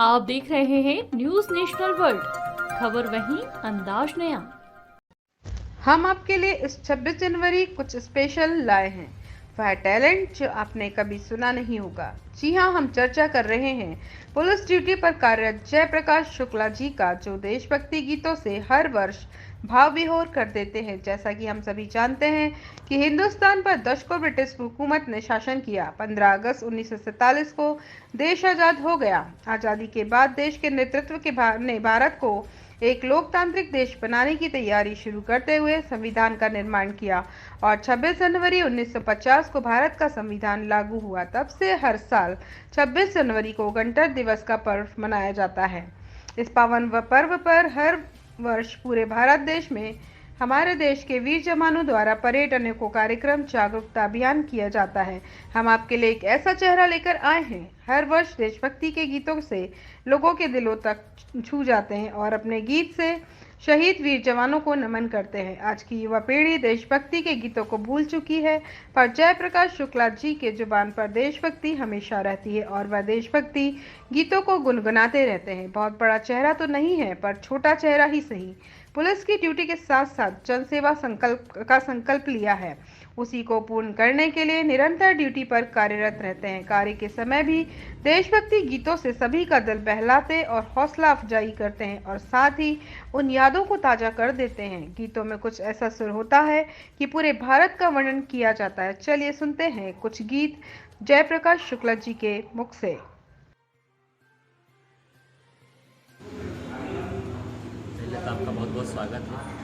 आप देख रहे हैं न्यूज नेशनल वर्ल्ड, खबर वहीं अंदाज नया। हम आपके लिए इस 26 जनवरी कुछ स्पेशल लाए हैं। वह टैलेंट जो आपने कभी सुना नहीं होगा। जी हाँ, हम चर्चा कर रहे हैं पुलिस ड्यूटी पर कार्यरत जयप्रकाश शुक्ला जी का, जो देशभक्ति गीतों से हर वर्ष भाव विभोर कर देते हैं। जैसा कि हम सभी जानते हैं कि हिंदुस्तान पर दशकों ब्रिटिश हुकूमत ने शासन किया। 15 अगस्त 1947 को देश आज़ाद हो गया। आज़ादी के बाद देश के नेतृत्व के ने भारत को एक लोकतांत्रिक देश बनाने की तैयारी शुरू करते हुए संविधान का निर्माण किया और 26 जनवरी 1950 को भारत का संविधान लागू हुआ। तब से हर साल 26 जनवरी को गणतंत्र दिवस का पर्व मनाया जाता है। इस पावन पर्व पर हर वर्ष पूरे भारत देश में हमारे देश के वीर जवानों द्वारा परेड, अनेकों कार्यक्रम, जागरूकता अभियान किया जाता है। हम आपके लिए एक ऐसा चेहरा लेकर आए हैं। हर वर्ष देशभक्ति के गीतों से लोगों के दिलों तक छू जाते हैं और अपने गीत से शहीद वीर जवानों को नमन करते हैं। आज की युवा पीढ़ी देशभक्ति के गीतों को भूल चुकी है, पर जयप्रकाश शुक्ला जी के जुबान पर देशभक्ति हमेशा रहती है और वह देशभक्ति गीतों को गुनगुनाते रहते हैं। बहुत बड़ा चेहरा तो नहीं है, पर छोटा चेहरा ही सही। पुलिस की ड्यूटी के साथ साथ जनसेवा संकल्प लिया है। उसी को पूर्ण करने के लिए निरंतर ड्यूटी पर कार्यरत रहते हैं। कार्य के समय भी देशभक्ति गीतों से सभी का दिल बहलाते और हौसला अफजाई करते हैं और साथ ही उन यादों को ताजा कर देते हैं। गीतों में कुछ ऐसा सुर होता है कि पूरे भारत का वर्णन किया जाता है। चलिए सुनते हैं कुछ गीत जयप्रकाश शुक्ला जी के मुख से। आपका बहुत बहुत स्वागत है।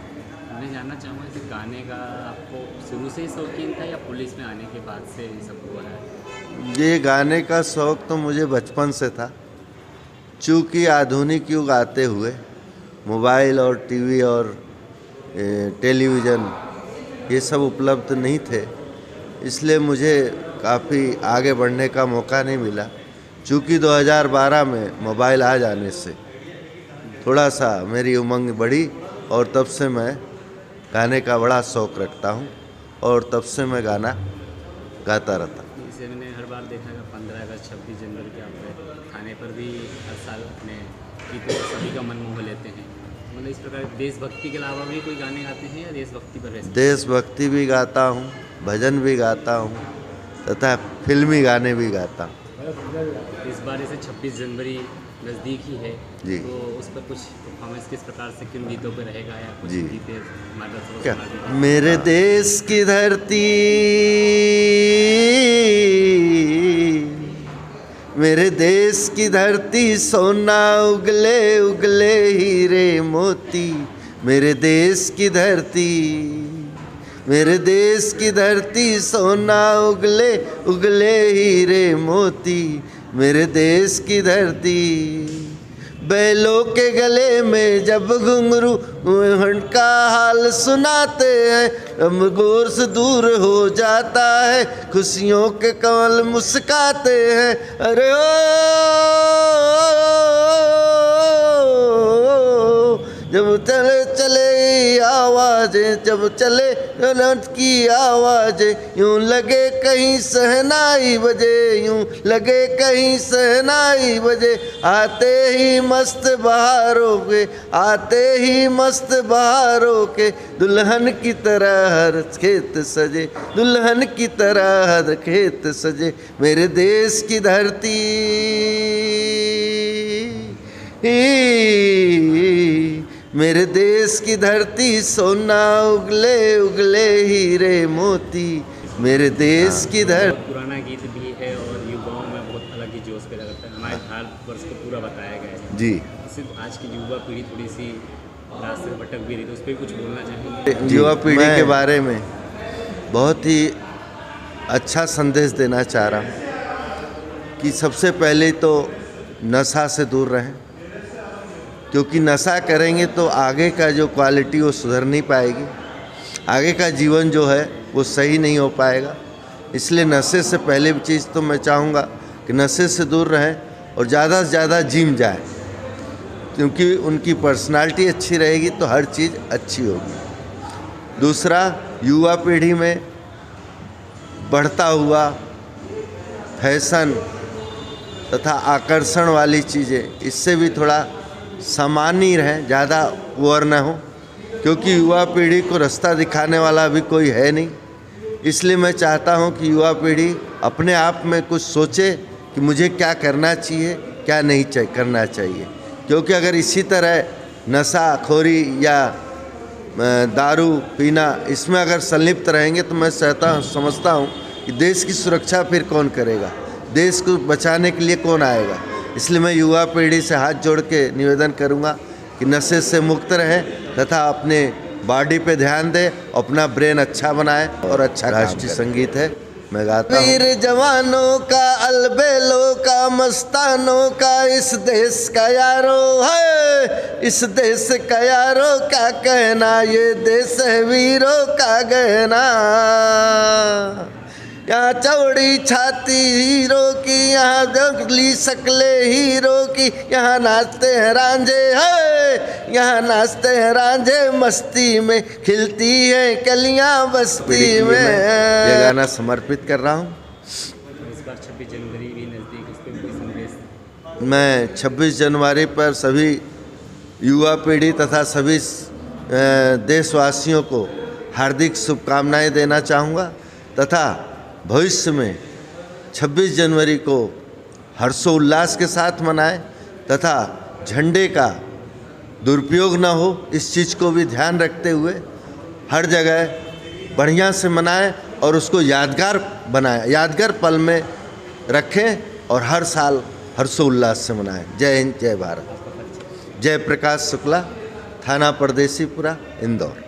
मैं जानना चाहूँगा कि गाने का आपको शुरू से ही शौकीन था या पुलिस में आने के बाद से ये सब हुआ है? ये गाने का शौक़ तो मुझे बचपन से था। चूँकि आधुनिक युग आते हुए मोबाइल और टीवी और टेलीविज़न ये सब उपलब्ध नहीं थे, इसलिए मुझे काफ़ी आगे बढ़ने का मौका नहीं मिला। चूँकि 2012 में मोबाइल आ जाने से थोड़ा सा मेरी उमंग बढ़ी और तब से मैं गाने का बड़ा शौक़ रखता हूँ और तब से मैं गाना गाता रहता हूँ। इसे मैंने हर बार देखा है 15 अगस्त 26 जनवरी के आप थाने पर भी हर साल अपने गीतों सभी का मन मोह लेते हैं। मतलब इस प्रकार देशभक्ति के अलावा भी कोई गाने गाते हैं या देशभक्ति पर रहते? देशभक्ति भी गाता हूँ, भजन भी गाता हूँ तथा फिल्मी गाने भी गाता हूँ। इस बार इसे 26 जनवरी नज़दीक ही है जी, तो उस पर कुछ परफॉर्मेंस किस प्रकार से किन गीतों पर रहेगा या कुछ जी गीतें हमारे दर्शकों को क्या सुना दीजिए। मेरे देश की धरती, मेरे देश की धरती सोना उगले उगले हीरे मोती। मेरे देश की धरती, मेरे देश की धरती सोना उगले उगले हीरे मोती। मेरे देश की धरती, बैलों के गले में जब घुंघरू का हाल सुनाते हैं, अब गौर से दूर हो जाता है, खुशियों के कमल मुस्काते हैं। अरे ओ जब चले चले आवाज़ें, जब चले रट की आवाज़ें, यूं लगे कहीं सहनाई बजे, यूं लगे कहीं सहनाई बजे। आते ही मस्त बहारों के, आते ही मस्त बहारों के, दुल्हन की तरह हर खेत सजे, दुल्हन की तरह हर खेत सजे। मेरे देश की धरती, मेरे देश की धरती सोना उगले उगले हीरे मोती। मेरे देश की धरती। पुराना गीत भी है और युवाओं में बहुत अलग ही जोश पैदा करता है। हमारे भारतवर्ष को पूरा बताया गया है जी। इससे आज की युवा पीढ़ी थोड़ी सी रास्ते से भटक भी रही, तो उस पर कुछ बोलना चाहेंगे? युवा पीढ़ी के बारे में बहुत ही अच्छा संदेश देना चाह रहा हूँ कि सबसे पहले तो नशा से दूर रहें, क्योंकि नशा करेंगे तो आगे का जो क्वालिटी वो सुधर नहीं पाएगी, आगे का जीवन जो है वो सही नहीं हो पाएगा। इसलिए नशे से पहले भी चीज़ तो मैं चाहूँगा कि नशे से दूर रहें और ज़्यादा से ज़्यादा जिम जाएं, क्योंकि उनकी पर्सनालिटी अच्छी रहेगी तो हर चीज़ अच्छी होगी। दूसरा, युवा पीढ़ी में बढ़ता हुआ फैशन तथा आकर्षण वाली चीज़ें, इससे भी थोड़ा सामान्य रहें, ज़्यादा ओवर न हो, क्योंकि युवा पीढ़ी को रास्ता दिखाने वाला अभी कोई है नहीं। इसलिए मैं चाहता हूं कि युवा पीढ़ी अपने आप में कुछ सोचे कि मुझे क्या करना चाहिए, क्या नहीं करना चाहिए। क्योंकि अगर इसी तरह नशाखोरी या दारू पीना इसमें अगर संलिप्त रहेंगे तो मैं समझता हूं कि देश की सुरक्षा फिर कौन करेगा, देश को बचाने के लिए कौन आएगा। इसलिए मैं युवा पीढ़ी से हाथ जोड़ के निवेदन करूंगा कि नशे से मुक्त रहें तथा अपने बॉडी पे ध्यान दें, अपना ब्रेन अच्छा बनाएं और अच्छा राष्ट्रीय संगीत है, मैं गाता हूँ। वीर जवानों का, अलबेलों का, मस्तानों का, इस देश का यारो है, इस देश का यारो क्या कहना, ये देश है वीरों का गहना। यहाँ चौड़ी छाती हीरो की, यहाँ जंगली शक्ले हीरो की, यहाँ नाचते हैं रांझे है, यहाँ नाचते हैं रांझे, मस्ती में खिलती है कलियाँ बस्ती में। ये गाना समर्पित कर रहा हूँ। इस बार 26 जनवरी भी नज़दीक, उस पर कोई संदेश? मैं 26 जनवरी पर सभी युवा पीढ़ी तथा सभी देशवासियों को हार्दिक शुभकामनाएं देना चाहूँगा तथा भविष्य में 26 जनवरी को हर्षोल्लास के साथ मनाएं तथा झंडे का दुरुपयोग न हो, इस चीज़ को भी ध्यान रखते हुए हर जगह बढ़िया से मनाएं और उसको यादगार बनाएं, यादगार पल में रखें और हर साल हर्षोल्लास से मनाएं। जय हिंद, जय भारत। जय प्रकाश शुक्ला, थाना परदेसीपुरा, इंदौर।